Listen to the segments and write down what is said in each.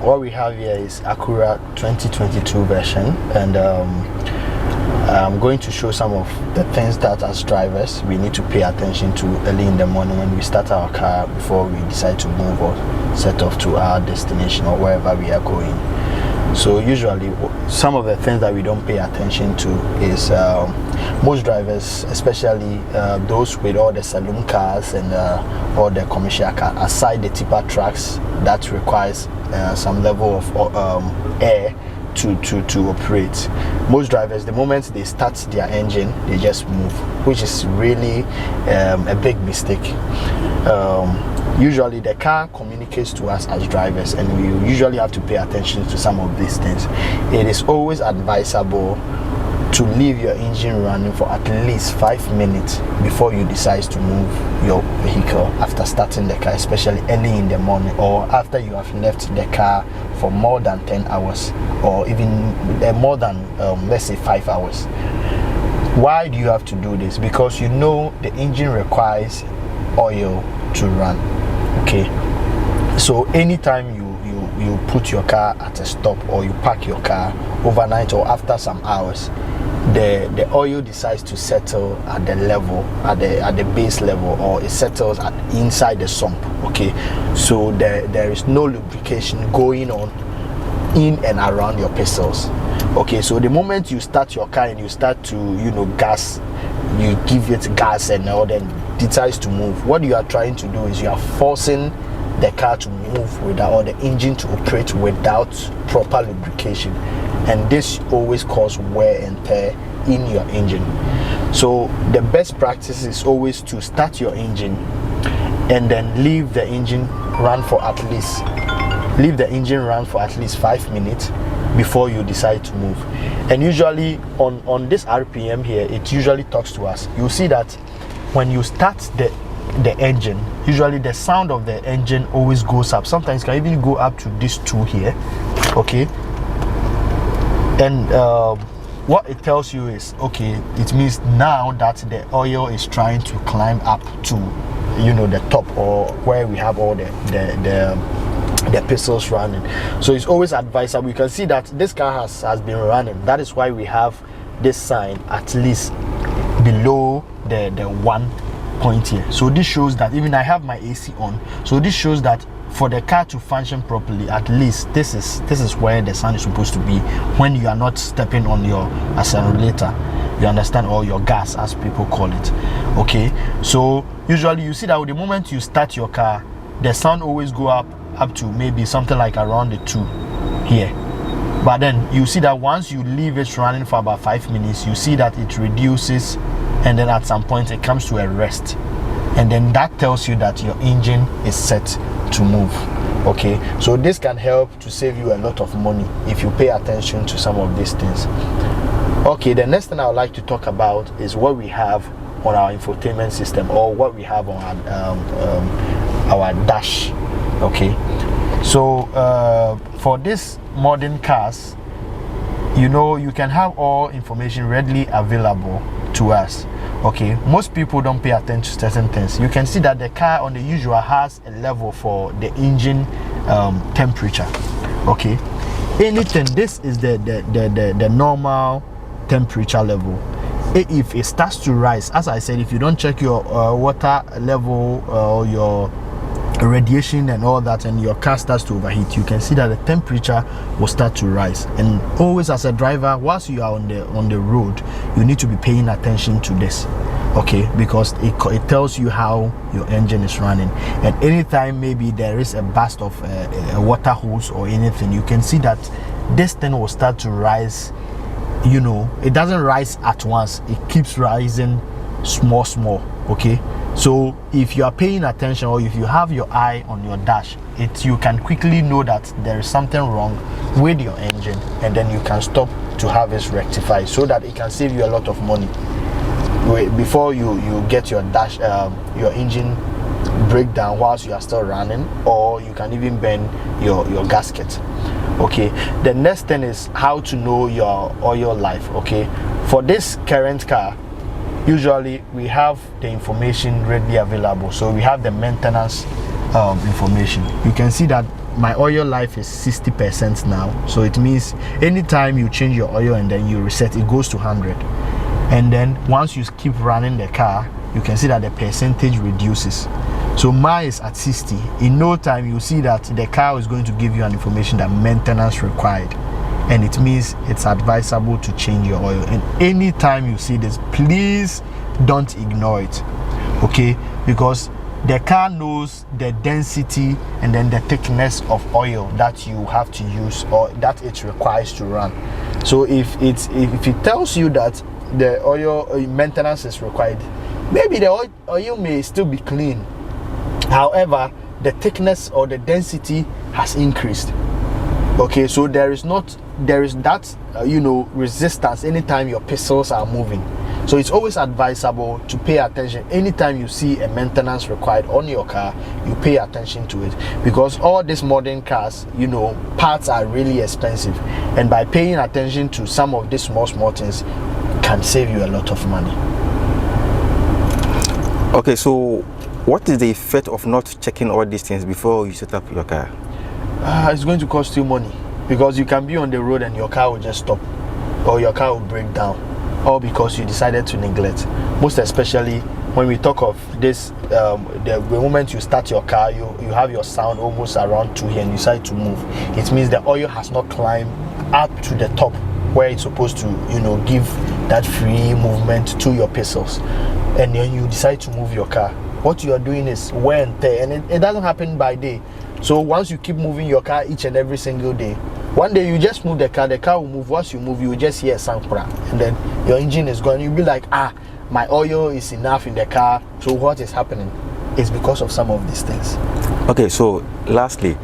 what we have here is Acura 2022 version, and I'm going to show some of the things that as drivers we need to pay attention to early in the morning when we start our car before we decide to move or set off to our destination or wherever we are going. So usually some of the things that we don't pay attention to is most drivers, especially those with all the saloon cars and all the commercial cars, aside the tipper trucks that requires some level of air to operate. Most drivers, the moment they start their engine, they just move, which is really a big mistake. Usually the car communicates to us as drivers, and we usually have to pay attention to some of these things. It is always advisable to leave your engine running for at least 5 minutes before you decide to move your vehicle after starting the car, especially early in the morning or after you have left the car for more than 10 hours or even more than let's say 5 hours. Why do you have to do this? Because you know the engine requires oil to run. Okay, so anytime you put your car at a stop or you park your car overnight or after some hours, the oil decides to settle at the level, at the base level, or it settles inside the sump. Okay, so there is no lubrication going on in and around your pistons. Okay, so the moment you start your car and you start to gas, you give it gas and all, then decides to move, what you are trying to do is you are forcing the car to move without, or the engine to operate without proper lubrication, and this always causes wear and tear in your engine. So the best practice is always to start your engine and then leave the engine run for at least 5 minutes before you decide to move. And usually on this RPM here, it usually talks to us. You see that when you start the engine, usually the sound of the engine always goes up. Sometimes it can even go up to this 2 here. Okay, and what it tells you is, okay, it means now that the oil is trying to climb up to the top, or where we have all the pistols running. So it's always advisable. You can see that this car has been running. That is why we have this sign at least below the 1 point here. So this shows that even I have my AC on, so this shows that for the car to function properly, at least this is where the sun is supposed to be when you are not stepping on your accelerator, you understand, or your gas as people call it. Okay, so usually you see that the moment you start your car, the sun always go up to maybe something like around the 2 here, but then you see that once you leave it running for about 5 minutes, you see that it reduces, and then at some point it comes to a rest, and then that tells you that your engine is set to move. Okay, so this can help to save you a lot of money if you pay attention to some of these things. Okay, the next thing I would like to talk about is what we have on our infotainment system, or what we have on our dash. Okay, so for these modern cars, you can have all information readily available to us. Okay, most people don't pay attention to certain things. You can see that the car on the usual has a level for the engine temperature. Okay, anything, this is the normal temperature level. If it starts to rise, as I said, if you don't check your water level or your radiation and all that, and your car starts to overheat, you can see that the temperature will start to rise. And always, as a driver, whilst you are on the road, you need to be paying attention to this. Okay, because it tells you how your engine is running, and anytime maybe there is a burst of a water hose or anything, you can see that this thing will start to rise. It doesn't rise at once, it keeps rising small. Okay, so if you are paying attention, or if you have your eye on your dash, you can quickly know that there is something wrong with your engine, and then you can stop to have it rectified, so that it can save you a lot of money before you get your dash your engine breakdown whilst you are still running, or you can even burn your gasket. Okay, the next thing is how to know your oil life. Okay, for this current car, usually we have the information readily available. So we have the maintenance information. You can see that my oil life is 60% now, so it means anytime you change your oil and then you reset, it goes to 100. And then once you keep running the car, you can see that the percentage reduces. So mine is at 60. In no time you see that the car is going to give you an information that maintenance required, and it means it's advisable to change your oil. And anytime you see this, please don't ignore it, okay? Because the car knows the density and then the thickness of oil that you have to use or that it requires to run. So if it tells you that the oil maintenance is required, maybe the oil may still be clean, however the thickness or the density has increased. Okay, so there is that resistance anytime your pistons are moving. So it's always advisable to pay attention anytime you see a maintenance required on your car. You pay attention to it, because all these modern cars, parts are really expensive, and by paying attention to some of these small things can save you a lot of money. Okay, so what is the effect of not checking all these things before you set up your car? It's going to cost you money, because you can be on the road and your car will just stop, or your car will break down, all because you decided to neglect. Most especially when we talk of this, the moment you start your car, you have your sound almost around 2 here and you decide to move. It means the oil has not climbed up to the top where it's supposed to, give that free movement to your pistons, and then you decide to move your car. What you are doing is wear and tear, and it doesn't happen by day. So once you keep moving your car each and every single day, one day you just move the car will move. Once you move, you will just hear a sound, and then your engine is going. You'll be like, my oil is enough in the car. So what is happening? It's because of some of these things. Okay, so lastly,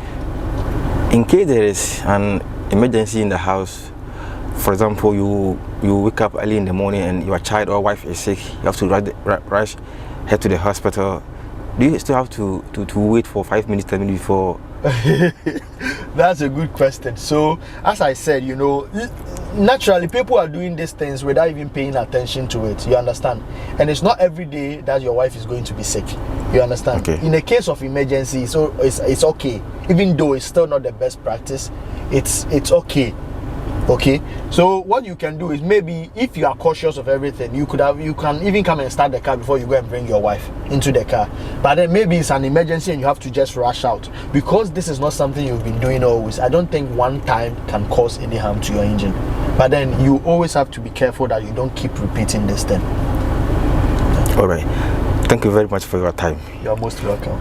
in case there is an emergency in the house, for example, you wake up early in the morning and your child or wife is sick, you have to rush head to the hospital. Do you still have to wait for 5 minutes, 10 minutes before? That's a good question. So as I said, naturally people are doing these things without even paying attention to it. You understand? And it's not every day that your wife is going to be sick. You understand? Okay. In a case of emergency, so it's okay. Even though it's still not the best practice, it's okay. Okay, so what you can do is, maybe if you are cautious of everything, you can even come and start the car before you go and bring your wife into the car. But then maybe it's an emergency and you have to just rush out, because this is not something you've been doing always. I don't think one time can cause any harm to your engine, but then you always have to be careful that you don't keep repeating this thing. All right, thank you very much for your time. You're most welcome.